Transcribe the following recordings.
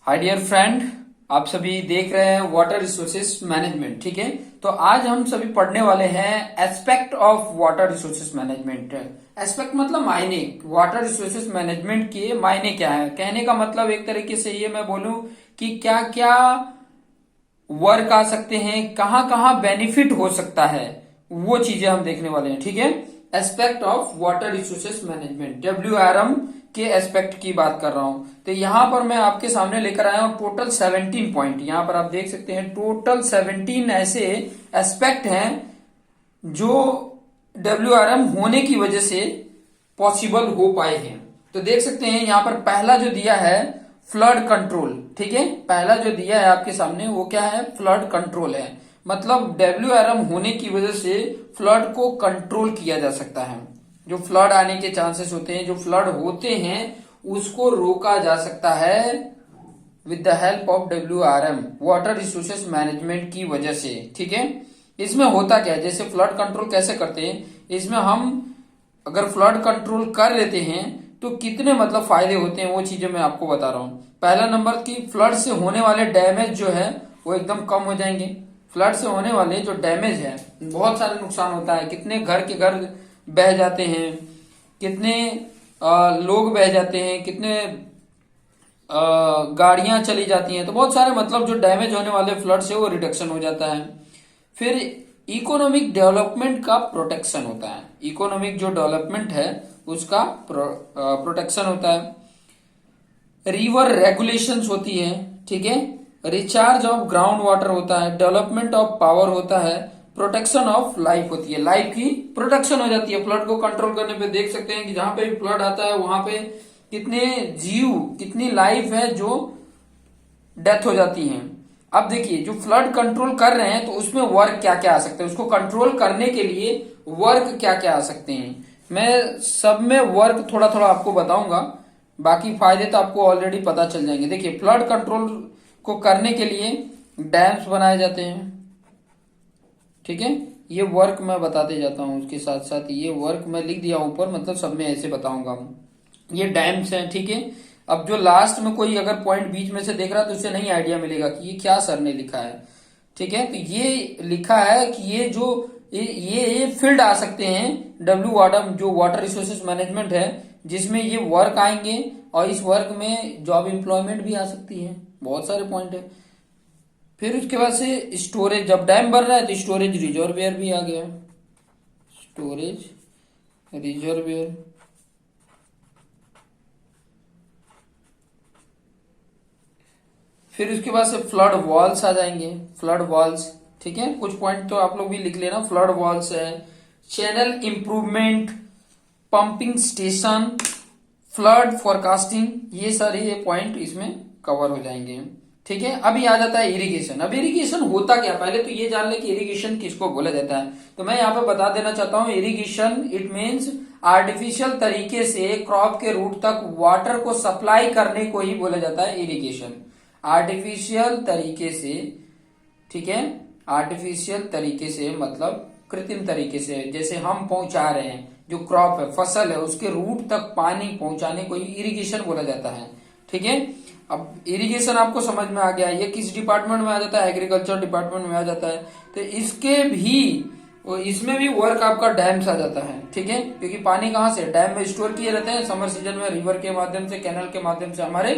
Hi dear friend, आप सभी देख रहे हैं वाटर रिसोर्सेज मैनेजमेंट। ठीक है, तो आज हम सभी पढ़ने वाले हैं aspect of water resources management. Aspect मतलब मायने। वाटर रिसोर्सेज मैनेजमेंट के मायने क्या है, कहने का मतलब एक तरीके से ये मैं बोलूं कि क्या क्या वर्क आ सकते हैं, कहाँ कहाँ बेनिफिट हो सकता है, वो चीजें हम देखने वाले हैं। ठीक है, aspect of water resources management, WRM के एस्पेक्ट की बात कर रहा हूं। तो यहां पर मैं आपके सामने लेकर आया हूं टोटल 17 पॉइंट। यहां पर आप देख सकते हैं टोटल 17 ऐसे एस्पेक्ट हैं जो WRM होने की वजह से पॉसिबल हो पाए हैं। तो देख सकते हैं यहां पर पहला जो दिया है फ्लड कंट्रोल। ठीक है, पहला जो दिया है आपके सामने वो क्या है, फ्लड कंट्रोल है। मतलब WRM होने की वजह से फ्लड को कंट्रोल किया जा सकता है। जो फ्लड आने के चांसेस होते हैं, जो फ्लड होते हैं, उसको रोका जा सकता है with the help of WRM, water resources management की वजह से। ठीक है, इसमें होता क्या है, जैसे फ्लड कंट्रोल कैसे करते हैं, इसमें हम अगर फ्लड कंट्रोल कर लेते हैं तो कितने मतलब फायदे होते हैं, वो चीजें मैं आपको बता रहा हूं। पहला नंबर की फ्लड से होने वाले डैमेज जो है वो एकदम कम हो जाएंगे। फ्लड से होने वाले जो डैमेज है, बहुत सारे नुकसान होता है, कितने घर के घर बह जाते हैं, कितने लोग बह जाते हैं, कितने गाड़ियां चली जाती हैं। तो बहुत सारे मतलब जो डैमेज होने वाले फ्लड से वो रिडक्शन हो जाता है। फिर इकोनॉमिक डेवलपमेंट का प्रोटेक्शन होता है। इकोनॉमिक जो डेवलपमेंट है उसका प्रोटेक्शन होता है। रिवर रेगुलेशंस होती है। ठीक है, रिचार्ज ऑफ ग्राउंड वाटर होता है, डेवलपमेंट ऑफ पावर होता है, प्रोटेक्शन ऑफ लाइफ होती है, लाइफ की प्रोटेक्शन हो जाती है। फ्लड को कंट्रोल करने पे देख सकते हैं कि जहां पे भी फ्लड आता है वहां पे कितने जीव, कितनी लाइफ है जो डेथ हो जाती हैं। अब देखिए जो फ्लड कंट्रोल कर रहे हैं तो उसमें वर्क क्या क्या आ सकते हैं, उसको कंट्रोल करने के लिए वर्क क्या क्या आ सकते हैं। मैं सब में वर्क थोड़ा थोड़ा आपको बताऊंगा, बाकी फायदे तो आपको ऑलरेडी पता चल जाएंगे। देखिए फ्लड कंट्रोल को करने के लिए डैम्स बनाए जाते हैं। ठीक है, ये वर्क मैं बताते जाता हूं, उसके साथ साथ ये वर्क मैं लिख दिया ऊपर, मतलब सब में ऐसे बताऊंगा। ये डैम्स हैं। ठीक है, अब जो लास्ट में कोई अगर पॉइंट बीच में से देख रहा है तो उसे नहीं आइडिया मिलेगा कि ये क्या सर ने लिखा है। ठीक है, तो ये लिखा है कि ये जो ये फील्ड आ सकते हैं WRM जो वाटर रिसोर्सेज मैनेजमेंट है, जिसमें ये वर्क आएंगे और इस वर्क में जॉब एम्प्लॉयमेंट भी आ सकती है। बहुत सारे पॉइंट है। फिर उसके बाद से स्टोरेज, जब डैम बन रहा है तो स्टोरेज रिजर्वियर भी आ गया। स्टोरेज रिजर्वियर, फिर उसके बाद से फ्लड वॉल्स आ जाएंगे। फ्लड वॉल्स, ठीक है, कुछ पॉइंट तो आप लोग भी लिख लेना। फ्लड वॉल्स है, channel improvement, pumping station, flood forecasting, ये सारे ये पॉइंट इसमें कवर हो जाएंगे। ठीक है, अभी आ जाता है इरिगेशन। अब इरिगेशन होता क्या, पहले तो ये जान ले कि इरिगेशन किसको बोला जाता है। तो मैं यहाँ पे बता देना चाहता हूँ, इरिगेशन इट मीन्स आर्टिफिशियल तरीके से क्रॉप के रूट तक वाटर को सप्लाई करने को ही बोला जाता है इरिगेशन। आर्टिफिशियल तरीके से, ठीक है, आर्टिफिशियल तरीके से मतलब कृत्रिम तरीके से, जैसे हम पहुंचा रहे हैं, जो क्रॉप है, फसल है, उसके रूट तक पानी पहुंचाने को ही इरिगेशन बोला जाता है। ठीक है, अब इरिगेशन आपको समझ में आ गया, ये किस डिपार्टमेंट में आ जाता है, एग्रीकल्चर डिपार्टमेंट में आ जाता है। तो इसके भी, इसमें भी वर्क आपका डैम्स आ जाता है। ठीक है, क्योंकि पानी कहाँ से, डैम में स्टोर किए रहते हैं, समर सीजन में रिवर के माध्यम से, कैनल के माध्यम से हमारे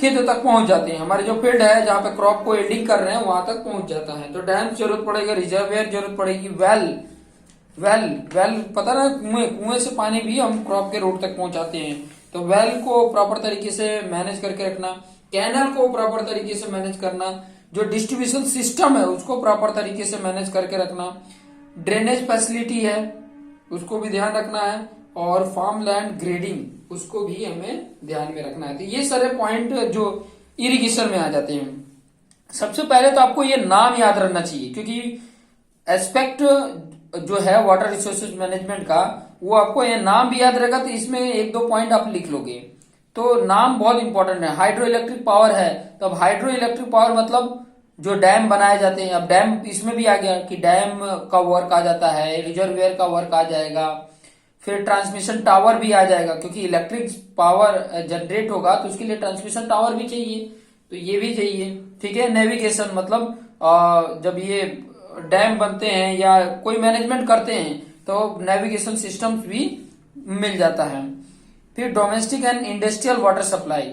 खेतों तक पहुंच जाते हैं। हमारे जो फील्ड है जहां पे क्रॉप को एल्डिंग कर रहे हैं वहां तक पहुंच जाता है। तो डैम जरूरत पड़ेगा, रिजर्वियर जरूरत पड़ेगी, वेल वेल वेल पता ना, कुएं से पानी भी हम क्रॉप के रूट तक पहुंचाते हैं। तो वेल को प्रॉपर तरीके से मैनेज करके रखना, कैनल को प्रॉपर तरीके से मैनेज करना, जो डिस्ट्रीब्यूशन सिस्टम है उसको प्रॉपर तरीके से मैनेज करके रखना, ड्रेनेज फैसिलिटी है उसको भी ध्यान रखना है, और फार्म लैंड ग्रेडिंग उसको भी हमें ध्यान में रखना है। तो ये सारे पॉइंट जो इरिगेशन में आ जाते हैं। सबसे पहले तो आपको ये नाम याद रखना चाहिए, क्योंकि एस्पेक्ट जो है वाटर रिसोर्सेज मैनेजमेंट का, वो आपको ये नाम भी याद रहेगा तो इसमें एक दो पॉइंट आप लिख लोगे। तो नाम बहुत इंपॉर्टेंट है। हाइड्रो इलेक्ट्रिक पावर है, तो अब हाइड्रो इलेक्ट्रिक पावर मतलब जो डैम बनाए जाते हैं। अब डैम इसमें भी आ गया कि डैम का वर्क आ जाता है, रिजर्वियर का वर्क आ जाएगा, फिर ट्रांसमिशन टावर भी आ जाएगा, क्योंकि इलेक्ट्रिक पावर जनरेट होगा तो उसके लिए ट्रांसमिशन टावर भी चाहिए। तो ये भी चाहिए। ठीक है, नेविगेशन मतलब जब ये डैम बनते हैं या कोई मैनेजमेंट करते हैं तो नेविगेशन सिस्टम्स भी मिल जाता है। फिर domestic and industrial water supply,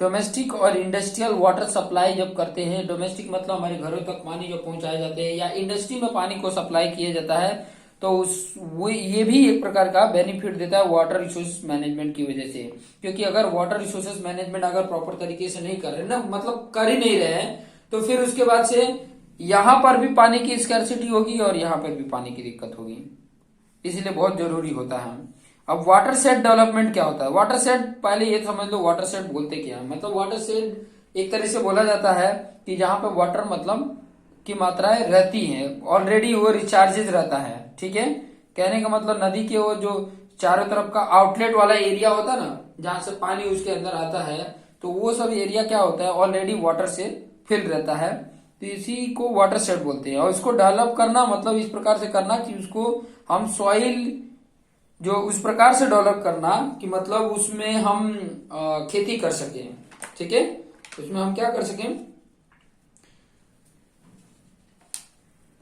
domestic और इंडस्ट्रियल वाटर सप्लाई जब करते हैं, डोमेस्टिक मतलब हमारे घरों तक पानी जो पहुंचाए जाते हैं या इंडस्ट्री में पानी को सप्लाई किया जाता है, तो वो ये भी एक प्रकार का बेनिफिट देता है वाटर रिसोर्स मैनेजमेंट की वजह से। क्योंकि अगर वाटर रिसोर्सेज मैनेजमेंट अगर प्रॉपर तरीके से नहीं कर रहे ना, मतलब कर ही नहीं रहे हैं, तो फिर उसके बाद से यहां पर भी पानी की स्कैर्सिटी होगी और यहां पर भी पानी की दिक्कत होगी, इसलिए बहुत जरूरी होता है। अब वाटर सेट डेवलपमेंट क्या होता है? वाटर सेट, पहले ये समझ लो वाटर सेट बोलते क्या है। मतलब वाटर सेट एक तरह से बोला जाता है कि जहां पे वाटर मतलब की मात्राएं रहती हैं, ऑलरेडी वो रिचार्जेज रहता है। ठीक है, कहने का मतलब नदी के वो जो चारों तरफ का आउटलेट वाला एरिया होता है ना, जहां से पानी उसके अंदर आता है, तो वो सब एरिया क्या होता है, ऑलरेडी वाटर से फिल रहता है। तो इसी को वाटर सेट बोलते हैं। और इसको डेवलप करना मतलब इस प्रकार से करना कि उसको हम सॉइल जो उस प्रकार से डेवलप करना कि मतलब उसमें हम खेती कर सके। ठीक है, उसमें हम क्या कर सकें,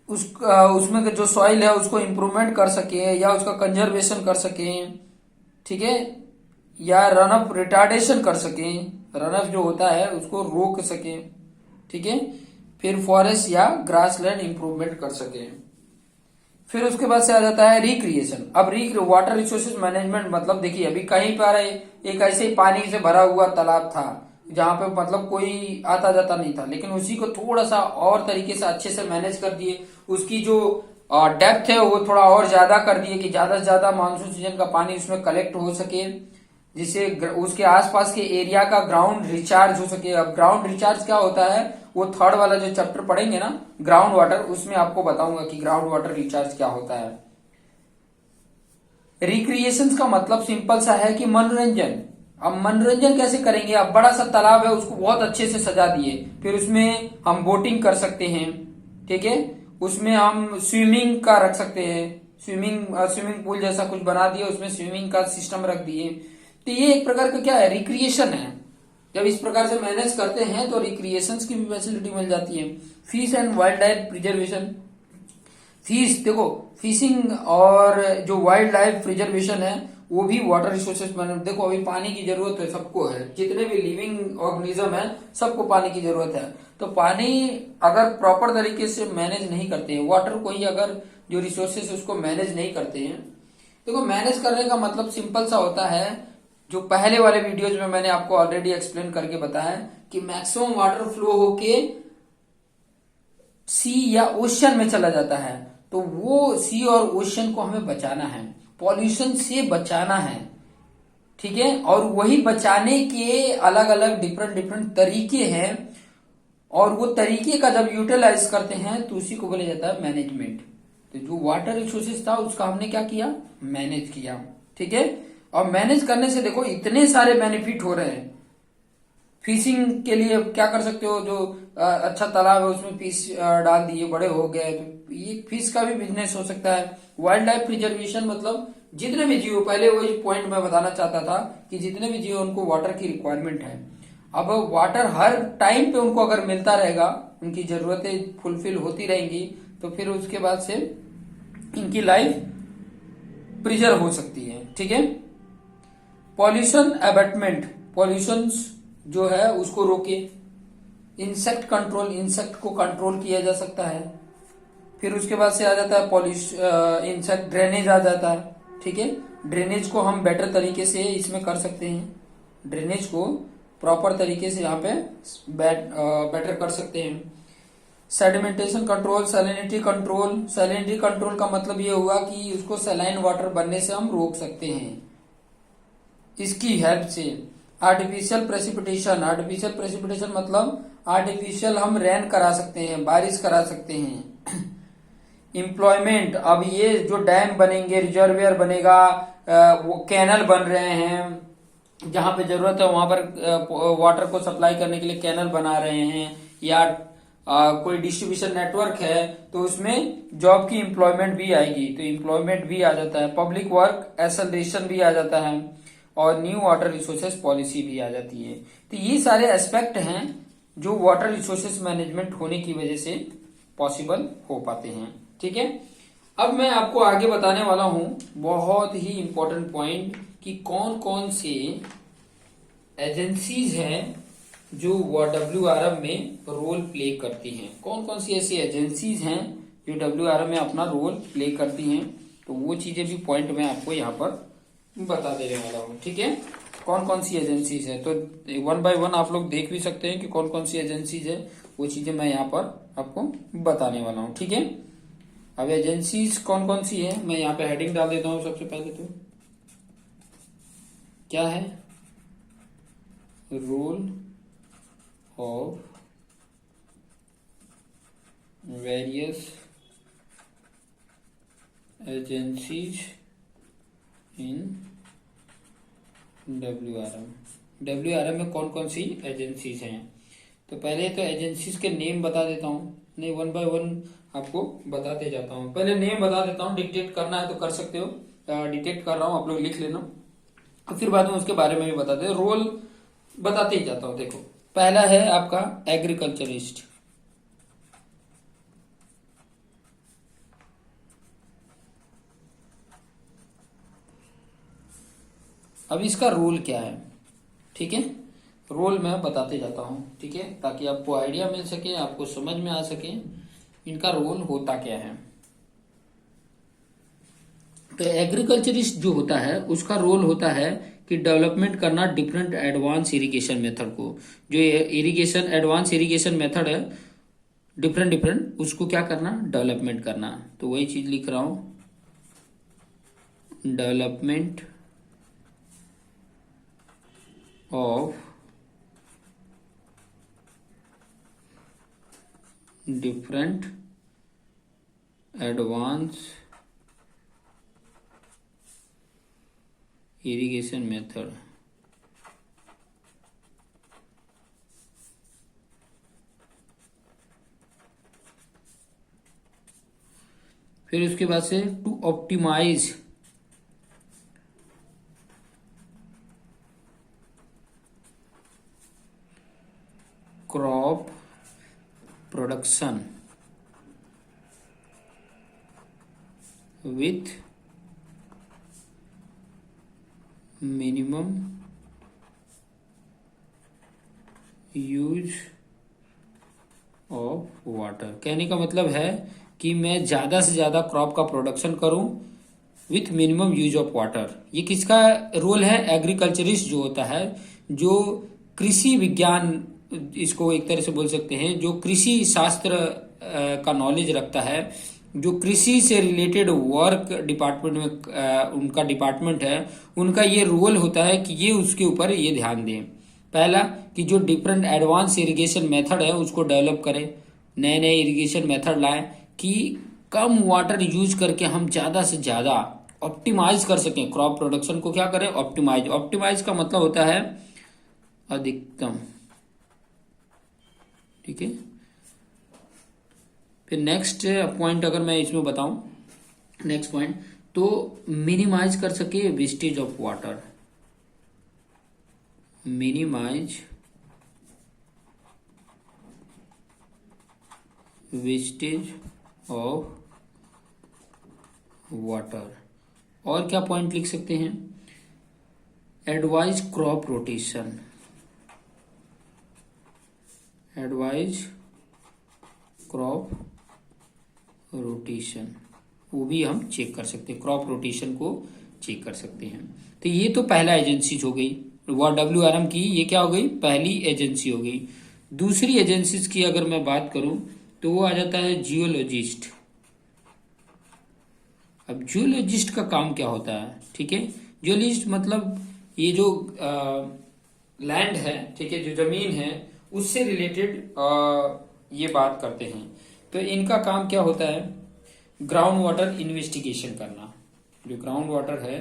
उसमें जो सॉइल है उसको इम्प्रूवमेंट कर सके या उसका कंजर्वेशन कर सके। ठीक है, या रनअप रिटार्डेशन कर सके, रनअप जो होता है उसको रोक सके। ठीक है, फिर फॉरेस्ट या ग्रासलैंड इम्प्रूवमेंट कर सके। फिर उसके बाद से आ जाता है रिक्रिएशन। अब वाटर रिसोर्सेज मैनेजमेंट मतलब देखिए, अभी कहीं पर एक ऐसे ही पानी से भरा हुआ तालाब था जहां पे मतलब कोई आता जाता नहीं था, लेकिन उसी को थोड़ा सा और तरीके से अच्छे से मैनेज कर दिए, उसकी जो डेप्थ है वो थोड़ा और ज्यादा कर दिए कि ज्यादा से ज्यादा मानसून सीजन का पानी उसमें कलेक्ट हो सके, जिससे उसके आसपास के एरिया का ग्राउंड रिचार्ज हो सके। अब ग्राउंड रिचार्ज क्या होता है, वो थर्ड वाला जो चैप्टर पढ़ेंगे ना ग्राउंड वाटर, उसमें आपको बताऊंगा कि ग्राउंड वाटर रिचार्ज क्या होता है। रिक्रिएशन का मतलब सिंपल सा है कि मनोरंजन। अब मनोरंजन कैसे करेंगे, अब बड़ा सा तालाब है उसको बहुत अच्छे से सजा दिए, फिर उसमें हम बोटिंग कर सकते हैं। ठीक है, उसमें हम स्विमिंग का रख सकते हैं, स्विमिंग पूल जैसा कुछ बना दिया, उसमें स्विमिंग का सिस्टम रख दिए। तो ये एक प्रकार का क्या है, रिक्रिएशन है। जब इस प्रकार से मैनेज करते हैं तो रिक्रिएशन की भी फैसिलिटी मिल जाती है। Fish and wild life preservation, fish देखो, फिशिंग और जो वाइल्ड लाइफ प्रिजर्वेशन है वो भी वाटर रिसोर्सेज मैनेजमेंट। देखो अभी पानी की जरूरत है, सबको है, जितने भी लिविंग ऑर्गेनिज्म है सबको पानी की जरूरत है। तो पानी अगर प्रॉपर तरीके से मैनेज नहीं करते हैं, वाटर को ही अगर जो रिसोर्सेज उसको मैनेज नहीं करते हैं, देखो मैनेज करने का मतलब सिंपल सा होता है, जो पहले वाले वीडियोज में मैंने आपको ऑलरेडी एक्सप्लेन करके बताया कि मैक्सिमम वाटर फ्लो होके सी या ओशन में चला जाता है, तो वो सी और ओशन को हमें बचाना है, पॉल्यूशन से बचाना है। ठीक है, और वही बचाने के अलग अलग डिफरेंट तरीके हैं, और वो तरीके का जब यूटिलाइज करते हैं तो उसी को बोला जाता है मैनेजमेंट। तो जो वाटर रिसोर्सेज था उसका हमने क्या किया, मैनेज किया। ठीक है, और मैनेज करने से देखो इतने सारे बेनिफिट हो रहे हैं। फिशिंग के लिए क्या कर सकते हो, जो अच्छा तालाब है उसमें फिश डाल दिए, बड़े हो गए, तो ये फिश का भी बिजनेस हो सकता है। वाइल्ड लाइफ प्रिजर्वेशन मतलब जितने भी जीव, पहले वही पॉइंट मैं बताना चाहता था कि जितने भी जीव उनको वाटर की रिक्वायरमेंट है। अब वाटर हर टाइम पे उनको अगर मिलता रहेगा, उनकी जरूरतें फुलफिल होती रहेंगी, तो फिर उसके बाद से इनकी लाइफ प्रिजर्व हो सकती है। ठीक है, पॉल्यूशन अबेटमेंट, पॉल्यूशन जो है उसको रोके। इंसेक्ट कंट्रोल, इंसेक्ट को कंट्रोल किया जा सकता है। फिर उसके बाद से आ जाता है इंसेक्ट ड्रेनेज आ जाता है। ठीक है, ड्रेनेज को हम बेटर तरीके से इसमें कर सकते हैं, ड्रेनेज को प्रॉपर तरीके से यहाँ पे बेटर कर सकते हैं। Sedimentation control, salinity control, salinity control का मतलब ये हुआ कि उसको सैलाइन वाटर बनने से हम रोक सकते हैं इसकी हेल्प से। आर्टिफिशियल प्रेसिपिटेशन, आर्टिफिशियल प्रेसिपिटेशन मतलब आर्टिफिशियल हम रेन करा सकते हैं, बारिश करा सकते हैं। एम्प्लॉयमेंट, अब ये जो डैम बनेंगे, रिजर्वियर बनेगा, वो कैनल बन रहे हैं, जहां पे जरूरत है वहां पर वाटर को सप्लाई करने के लिए कैनल बना रहे हैं, या कोई डिस्ट्रीब्यूशन नेटवर्क है तो उसमें जॉब की एम्प्लॉयमेंट भी आएगी, तो एम्प्लॉयमेंट भी आ जाता है। पब्लिक वर्क एक्सेलरेशन भी आ जाता है, और न्यू वाटर रिसोर्सेज पॉलिसी भी आ जाती है। तो ये सारे एस्पेक्ट हैं जो वाटर रिसोर्सेस मैनेजमेंट होने की वजह से पॉसिबल हो पाते हैं। ठीक है, अब मैं आपको आगे बताने वाला हूं बहुत ही इंपॉर्टेंट पॉइंट कि कौन कौन से एजेंसीज हैं जो WRM में रोल प्ले करती हैं। कौन कौन सी ऐसी एजेंसीज हैं जो WRM में अपना रोल प्ले करती हैं, तो वो चीजें भी पॉइंट मैं आपको यहाँ पर बता देने वाला हूँ। ठीक है, कौन कौन सी एजेंसीज है, तो 1 बाय 1 आप लोग देख भी सकते हैं कि कौन कौन सी एजेंसीज है, वो चीजें मैं यहाँ पर आपको बताने वाला हूँ। ठीक है, अब एजेंसीज कौन कौन सी है, मैं यहाँ पे हेडिंग डाल देता हूँ। सबसे पहले तो क्या है, role of various agencies in WRM में कौन कौन सी एजेंसीज हैं। तो पहले तो एजेंसीज के नेम बता देता हूँ, नहीं 1 बाय 1 आपको बताते जाता हूँ। पहले नेम बता देता हूँ, डिक्टेट करना है तो कर सकते हो, डिक्टेट कर रहा हूँ, आप लोग लिख लेना, फिर बाद में उसके बारे में भी बताते हैं। रोल बताते ही जाता हूँ। देखो, पहला है आपका एग्रीकल्चरिस्ट। अब इसका रोल क्या है, ठीक है, रोल मैं बताते जाता हूं। ठीक है, ताकि आपको आइडिया मिल सके, आपको समझ में आ सके इनका रोल होता क्या है। तो एग्रीकल्चरिस्ट जो होता है उसका रोल होता है कि डेवलपमेंट करना डिफरेंट एडवांस इरिगेशन मेथड को, जो इरिगेशन एडवांस इरिगेशन मेथड है डिफरेंट डिफरेंट, उसको क्या करना, डेवलपमेंट करना। तो वही चीज लिख रहा हूं, development of different advance irrigation method. फिर उसके बाद से to optimise crop production with minimum use of water. कहने का मतलब है कि मैं ज्यादा से ज्यादा क्रॉप का प्रोडक्शन करूं with minimum use of water. ये किसका रोल है, एग्रीकल्चरिस्ट जो होता है, जो कृषि विज्ञान, इसको एक तरह से बोल सकते हैं, जो कृषि शास्त्र का नॉलेज रखता है, जो कृषि से रिलेटेड वर्क डिपार्टमेंट में उनका डिपार्टमेंट है, उनका ये रोल होता है कि ये उसके ऊपर ये ध्यान दें। पहला कि जो डिफरेंट एडवांस इरिगेशन मेथड है उसको डेवलप करें, नए नए इरिगेशन मेथड लाएं कि कम वाटर यूज करके हम ज्यादा से ज्यादा ऑप्टिमाइज कर सकें क्रॉप प्रोडक्शन को। क्या करें, ऑप्टिमाइज। ऑप्टिमाइज का मतलब होता है अधिकतम। ठीक है, फिर नेक्स्ट पॉइंट अगर मैं इसमें बताऊं, नेक्स्ट पॉइंट तो मिनिमाइज कर सके wastage of water, minimise wastage of water. और क्या पॉइंट लिख सकते हैं, advise crop rotation, advise crop rotation, वो भी हम चेक कर सकते हैं, क्रॉप रोटेशन को चेक कर सकते हैं। तो ये तो पहला एजेंसी हो गई WRM की, ये क्या हो गई, पहली एजेंसी हो गई। दूसरी एजेंसीज की अगर मैं बात करूं तो वो आ जाता है जियोलॉजिस्ट। अब जियोलॉजिस्ट का काम क्या होता है, ठीक है, जियोलॉजिस्ट मतलब ये जो लैंड है, ठीक है, जो जमीन है उससे रिलेटेड ये बात करते हैं। तो इनका काम क्या होता है, ग्राउंड वाटर इन्वेस्टिगेशन करना। जो ग्राउंड वाटर है,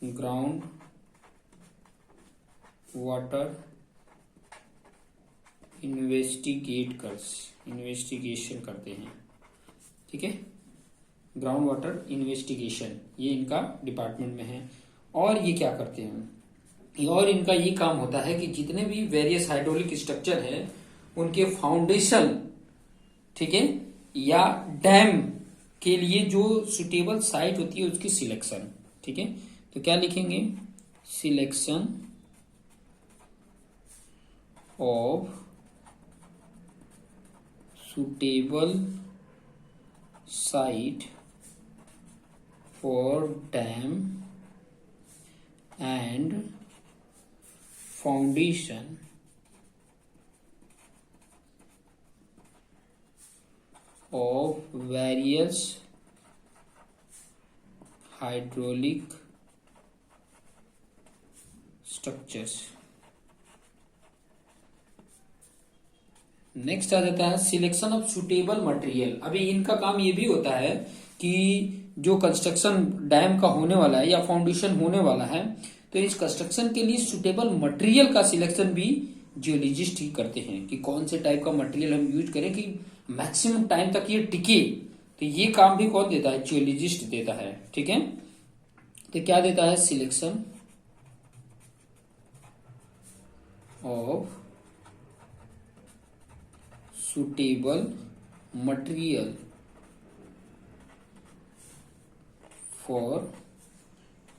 ग्राउंड वाटर इन्वेस्टिगेशन करते हैं। ठीक है, ग्राउंड वाटर इन्वेस्टिगेशन ये इनका डिपार्टमेंट में है। और ये क्या करते हैं, और इनका ये काम होता है कि जितने भी वेरियस हाइड्रोलिक स्ट्रक्चर है उनके फाउंडेशन, ठीक है, या डैम के लिए जो सुटेबल साइट होती है उसकी सिलेक्शन, ठीक है। तो क्या लिखेंगे, selection of suitable site for dam and foundation of various hydraulic structures। Next आ जाता है सिलेक्शन ऑफ सुटेबल मटेरियल। अभी इनका काम ये भी होता है कि जो कंस्ट्रक्शन डैम का होने वाला है या फाउंडेशन होने वाला है, तो इस कंस्ट्रक्शन के लिए सुटेबल मटेरियल का सिलेक्शन भी जियोलॉजिस्ट ही करते हैं कि कौन से टाइप का मटेरियल हम यूज करें कि मैक्सिमम टाइम तक ये टिके। तो ये काम भी कौन देता है, जियोलॉजिस्ट देता है, ठीक है। तो क्या देता है, selection of suitable material for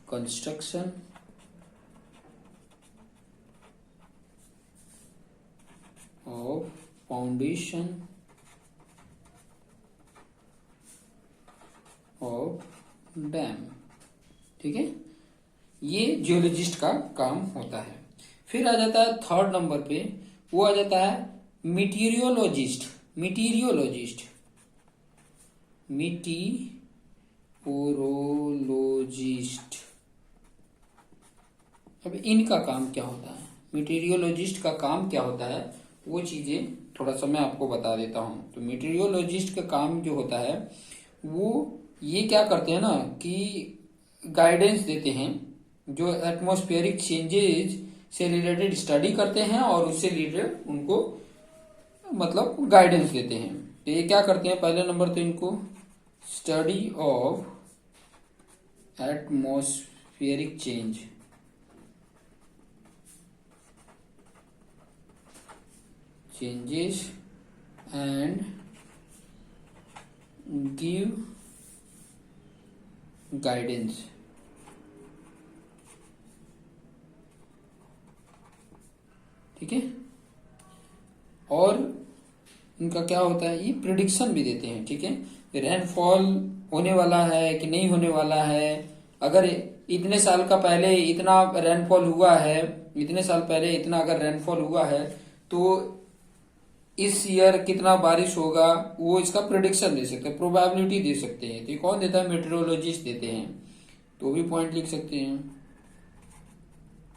construction of foundation of dam, ठीक है। ये जियोलॉजिस्ट का काम होता है। फिर आ जाता है थर्ड नंबर पे, वो आ जाता है मीटीरियोलॉजिस्ट। मीटीरियोलॉजिस्ट मीटीओरोलॉजिस्ट अब इनका काम क्या होता है, मीटीरियोलॉजिस्ट का काम क्या होता है, वो चीजें थोड़ा सा मैं आपको बता देता हूं। तो मीटीरियोलॉजिस्ट का काम जो होता है वो ये क्या करते हैं ना कि गाइडेंस देते हैं, जो एटमॉस्फेरिक चेंजेस से रिलेटेड स्टडी करते हैं और उससे रिलेटेड उनको मतलब गाइडेंस देते हैं। तो ये क्या करते हैं, पहले नंबर तो इनको study of atmospheric changes and give guidance. ठीक है। और इनका क्या होता है, ये प्रिडिक्शन भी देते हैं, ठीक है। रेनफॉल होने वाला है कि नहीं होने वाला है, अगर इतने साल का पहले इतना रेनफॉल हुआ है, इतने साल पहले इतना अगर रेनफॉल हुआ है तो इस ईयर कितना बारिश होगा, वो इसका प्रिडिक्शन दे सकते हैं, प्रोबेबिलिटी दे सकते हैं। तो ये कौन देता है, मेट्रोलॉजिस्ट देते हैं। तो भी पॉइंट लिख सकते हैं।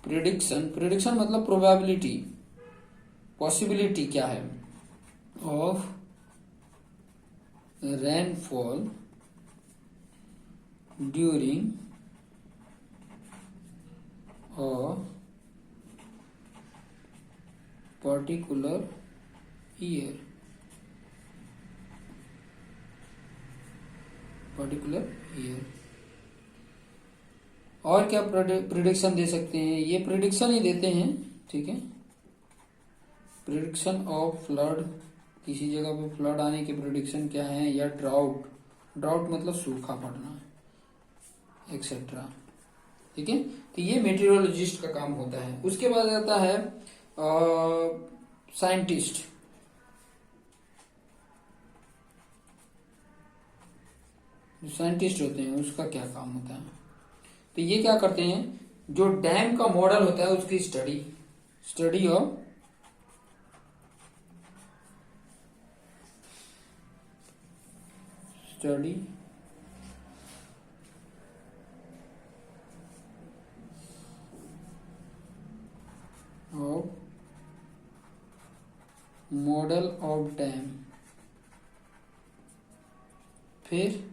प्रिडिक्शन, प्रिडिक्शन मतलब प्रोबेबिलिटी, पॉसिबिलिटी क्या है of rainfall during a particular year, और क्या प्रिडिक्शन दे सकते हैं, ये प्रिडिक्शन ही देते हैं, ठीक है। प्रिडिक्शन ऑफ फ्लड, किसी जगह पे फ्लड आने की प्रिडिक्शन क्या है, या ड्राउट, ड्राउट मतलब सूखा पड़ना, एक्सेट्रा, ठीक है। तो ये मेटीरियोलॉजिस्ट का काम होता है। उसके बाद आता है साइंटिस्ट। जो साइंटिस्ट होते हैं उसका क्या काम होता है, तो ये क्या करते हैं, जो डैम का मॉडल होता है उसकी study of study of model of dam. फिर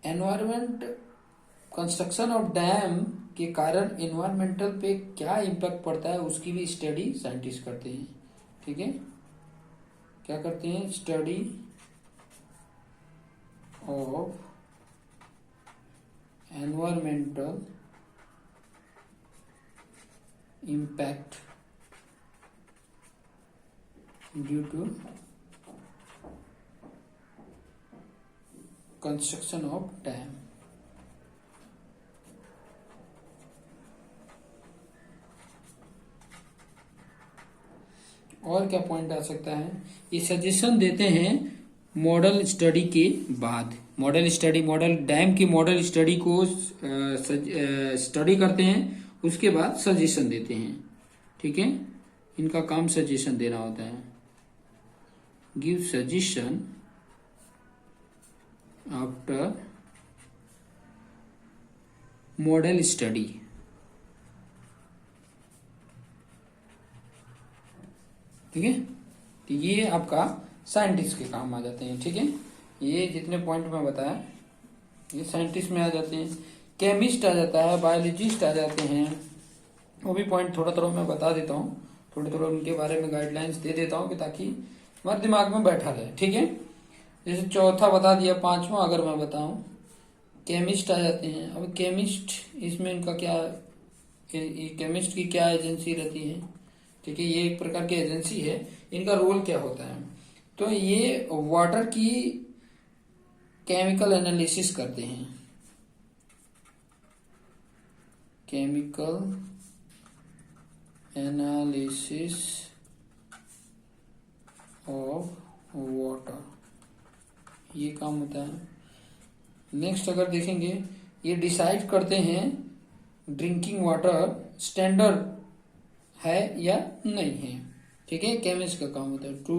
एनवायरमेंट, कंस्ट्रक्शन ऑफ डैम के कारण एनवायरमेंटल पे क्या इम्पैक्ट पड़ता है उसकी भी स्टडी साइंटिस्ट करते हैं, ठीक है। क्या करते हैं, study of environmental impact due to construction of dam. और क्या पॉइंट आ सकता है? ये सजेशन देते हैं मॉडल स्टडी के बाद। मॉडल डैम की मॉडल स्टडी को स्टडी करते हैं, उसके बाद सजेशन देते हैं। ठीक है, इनका काम सजेशन देना होता है। Give suggestion after model study. ठीक है, तो ये आपका साइंटिस्ट के काम आ जाते हैं। ठीक है, ये जितने पॉइंट मैं बताया ये साइंटिस्ट में आ जाते हैं। केमिस्ट आ जाता है, बायोलॉजिस्ट आ जाते हैं, वो भी पॉइंट थोड़ा थोड़ा मैं बता देता हूँ, थोड़े थोड़ा उनके बारे में गाइडलाइंस दे देता हूँ कि ताकि हमारे दिमाग में बैठा रहे। ठीक है, जैसे चौथा बता दिया, पांचवा अगर मैं बताऊं, केमिस्ट आ जाते हैं। अब केमिस्ट, इसमें इनका क्या, केमिस्ट की क्या एजेंसी रहती है? ठीक है, ये एक प्रकार की एजेंसी है। इनका रोल क्या होता है? तो ये वाटर की केमिकल एनालिसिस करते हैं। केमिकल एनालिसिस ऑफ वाटर, ये काम होता है। नेक्स्ट अगर देखेंगे, ये डिसाइड करते हैं ड्रिंकिंग वाटर स्टैंडर्ड है या नहीं है। ठीक है, केमिस्ट का काम होता है। टू,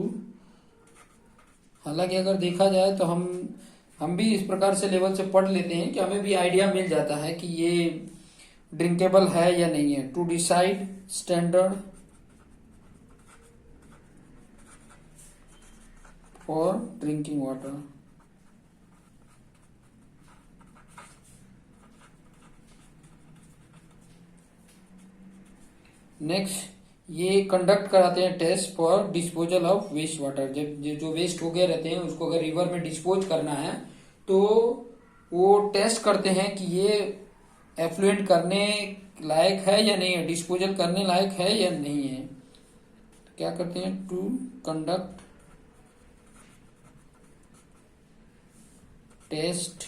हालांकि अगर देखा जाए तो हम भी इस प्रकार से लेवल से पढ़ लेते हैं कि हमें भी आइडिया मिल जाता है कि ये ड्रिंकेबल है या नहीं है। To decide standard for drinking water. Next, ये कंडक्ट कराते हैं test for disposal of waste water. जब जो वेस्ट हो गए रहते हैं उसको अगर रिवर में डिस्पोज करना है तो वो टेस्ट करते हैं कि ये एफ्लुएंट करने लायक है या नहीं है, डिस्पोजल करने लायक है या नहीं है। तो क्या करते हैं? To conduct test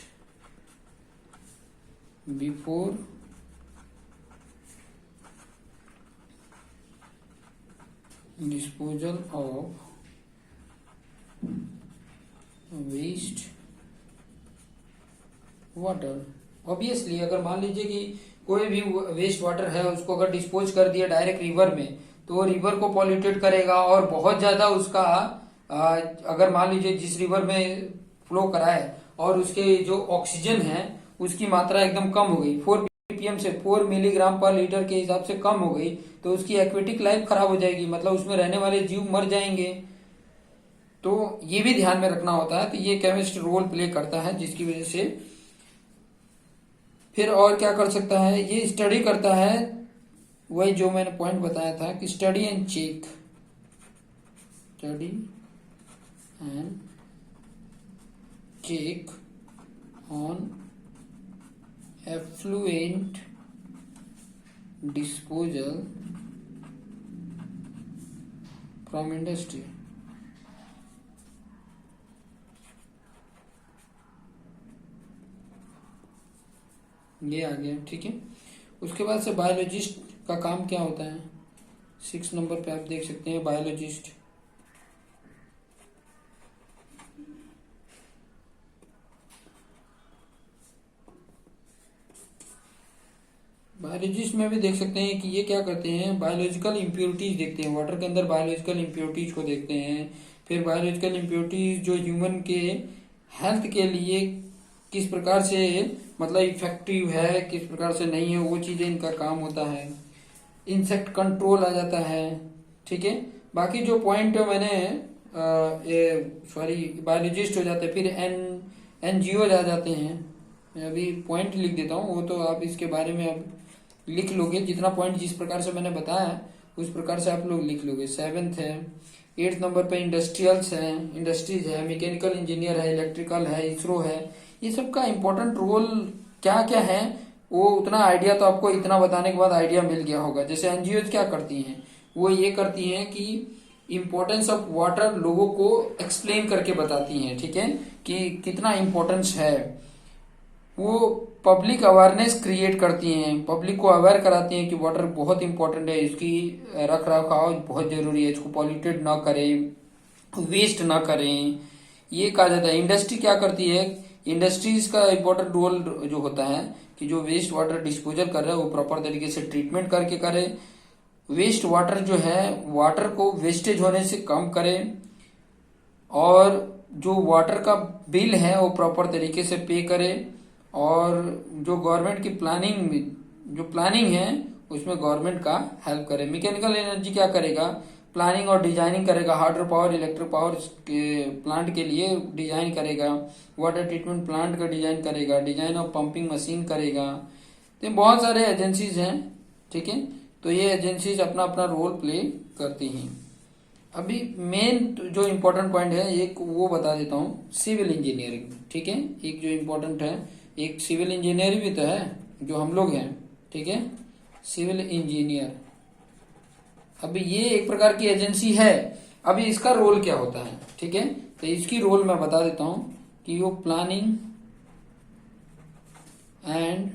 before disposal of waste water. Obviously अगर मान लीजिए कि कोई भी वेस्ट वाटर है उसको अगर डिस्पोज कर दिया डायरेक्ट रिवर में तो रिवर को पॉल्यूटेड करेगा और बहुत ज्यादा उसका अगर मान लीजिए जिस रिवर में फ्लो कराए और उसके जो ऑक्सीजन है उसकी मात्रा एकदम कम हो गई, 4 ppm से 4 मिलीग्राम पर लीटर के हिसाब से कम हो गई, तो उसकी एक्वेटिक लाइफ खराब हो जाएगी, मतलब उसमें रहने वाले जीव मर जाएंगे। तो ये भी ध्यान में रखना होता है। तो ये केमिस्ट रोल प्ले करता है, जिसकी वजह से फिर और क्या कर सकता है, ये स्टडी करता है, वही जो मैंने पॉइंट बताया था कि study and check, study and check on effluent disposal from industry। ये आ गया। ठीक है, उसके बाद से बायोलॉजिस्ट का काम क्या होता है? 6 नंबर पे आप देख सकते हैं बायोलॉजिस्ट। बायोलॉजिस्ट में भी देख सकते हैं कि ये क्या करते हैं, बायोलॉजिकल इम्प्योरिटीज देखते हैं, वाटर के अंदर बायोलॉजिकल इम्प्योरिटीज को देखते हैं। फिर बायोलॉजिकल इम्प्योरिटीज जो ह्यूमन के हेल्थ के लिए किस प्रकार से मतलब इफेक्टिव है, किस प्रकार से नहीं है, वो चीजें इनका काम होता है। इंसेक्ट कंट्रोल आ जाता है। ठीक है, बाकी जो पॉइंट मैंने सॉरी बायोलॉजिस्ट हो जाते हैं, फिर एनजीओ आ जाते हैं। मैं अभी पॉइंट लिख देता हूँ, वो तो आप इसके बारे में अब लिख लोगे, जितना पॉइंट जिस प्रकार से मैंने बताया उस प्रकार से आप लोग लिख लोगे। 7th है। 8th नंबर पे इंडस्ट्रियल्स है, इंडस्ट्रीज है, मैकेनिकल इंजीनियर है, इलेक्ट्रिकल है, इसरो है। ये सब का इम्पोर्टेंट रोल क्या क्या है वो उतना आइडिया तो आपको इतना बताने के बाद आइडिया मिल गया होगा। जैसे एनजीओ क्या करती हैं, वो ये करती हैं कि इम्पोर्टेंस ऑफ वाटर लोगों को एक्सप्लेन करके बताती हैं, ठीक है, कि कितना इम्पोर्टेंस है। वो पब्लिक अवेयरनेस क्रिएट करती हैं, पब्लिक को अवेयर कराती हैं कि वाटर बहुत इंपॉर्टेंट है, इसकी रख रखाव बहुत जरूरी है, इसको पॉल्यूटेड ना करें, वेस्ट ना करें, ये कहा जाता है। इंडस्ट्री क्या करती है, इंडस्ट्रीज का इंपॉर्टेंट रोल जो होता है कि जो वेस्ट वाटर डिस्पोजल कर रहे हैं वो प्रॉपर तरीके से ट्रीटमेंट करके करे, वेस्ट वाटर जो है वाटर को वेस्टेज होने से कम करे, और जो वाटर का बिल है वो प्रॉपर तरीके से पे करे, और जो गवर्नमेंट की प्लानिंग है उसमें गवर्नमेंट का हेल्प करे। मैकेनिकल एनर्जी क्या करेगा, प्लानिंग और डिजाइनिंग करेगा, हाइड्रो पावर, इलेक्ट्रिक पावर के प्लांट के लिए डिजाइन करेगा, वाटर ट्रीटमेंट प्लांट का डिजाइन करेगा, डिजाइन ऑफ पंपिंग मशीन करेगा। तो बहुत सारे एजेंसीज हैं, ठीक है, तो ये एजेंसीज अपना अपना रोल प्ले करती हैं। अभी मेन जो इम्पोर्टेंट पॉइंट है एक वो बता देता हूँ, सिविल इंजीनियरिंग, ठीक है, एक जो इम्पोर्टेंट है, एक सिविल इंजीनियर भी तो है जो हम लोग हैं, ठीक है, सिविल इंजीनियर। अभी ये एक प्रकार की एजेंसी है। अभी इसका रोल क्या होता है, ठीक है, तो इसकी रोल मैं बता देता हूं कि वो planning and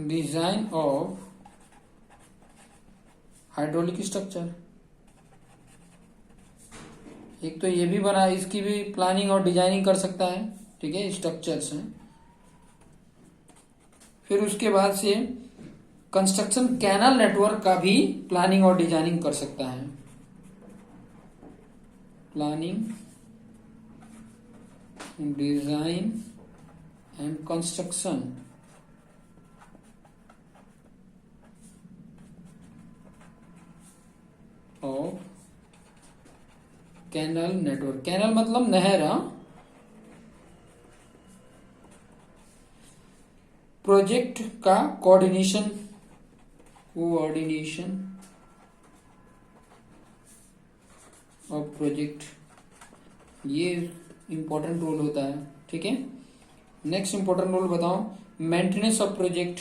design of hydraulic structure, एक तो ये भी बना, इसकी भी प्लानिंग और डिजाइनिंग कर सकता है, ठीक है, स्ट्रक्चर्स हैं। फिर उसके बाद से कंस्ट्रक्शन कैनल नेटवर्क का भी प्लानिंग और डिजाइनिंग कर सकता है, planning, design and construction of canal network. Canal मतलब नहर, प्रोजेक्ट का कोऑर्डिनेशन ऑफ प्रोजेक्ट, ये इंपॉर्टेंट रोल होता है, ठीक है। नेक्स्ट इंपॉर्टेंट रोल बताओ, मेंटेनेंस ऑफ प्रोजेक्ट,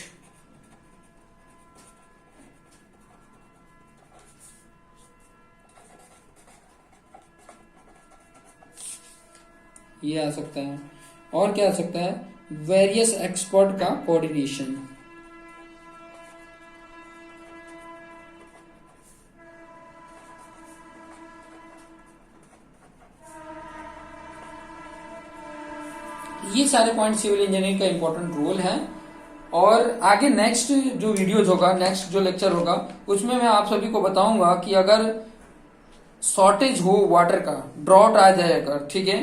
ये आ सकता है। और क्या आ सकता है, वेरियस एक्सपर्ट का कोऑर्डिनेशन, ये सारे पॉइंट सिविल इंजीनियरिंग का इंपॉर्टेंट रोल है। और आगे नेक्स्ट जो वीडियोज होगा, नेक्स्ट जो लेक्चर होगा, उसमें मैं आप सभी को बताऊंगा कि अगर शॉर्टेज हो वाटर का, ड्रॉट आ जाएगा, ठीक है,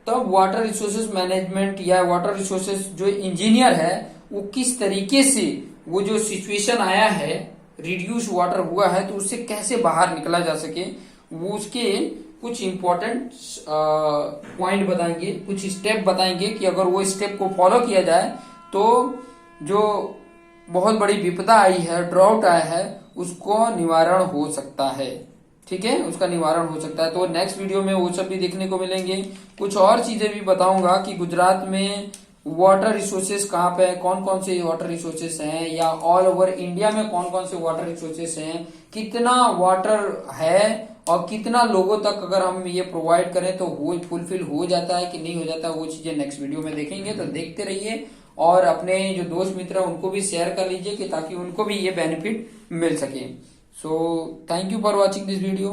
तब वाटर रिसोर्सेज मैनेजमेंट या वाटर रिसोर्सेज जो इंजीनियर है वो किस तरीके से वो जो सिचुएशन आया है, रिड्यूस वाटर हुआ है, तो उससे कैसे बाहर निकला जा सके, वो उसके कुछ इंपॉर्टेंट पॉइंट बताएंगे, कुछ स्टेप बताएंगे कि अगर वो स्टेप को फॉलो किया जाए तो जो बहुत बड़ी विपदा आई है, ड्राउट आया है, उसको निवारण हो सकता है, ठीक है, उसका निवारण हो सकता है। तो नेक्स्ट वीडियो में वो सब भी देखने को मिलेंगे। कुछ और चीजें भी बताऊंगा कि गुजरात में वाटर रिसोर्सेस कहाँ पे है, कौन कौन से वाटर रिसोर्सेस हैं, या ऑल ओवर इंडिया में कौन कौन से वाटर रिसोर्सेस हैं, कितना वाटर है, और कितना लोगों तक अगर हम ये प्रोवाइड करें तो वो फुलफिल हो जाता है कि नहीं हो जाता, वो चीजें नेक्स्ट वीडियो में देखेंगे। तो देखते रहिए और अपने जो दोस्त मित्र हैं उनको भी शेयर कर लीजिए कि ताकि उनको भी ये बेनिफिट मिल सके। So thank you for watching this video.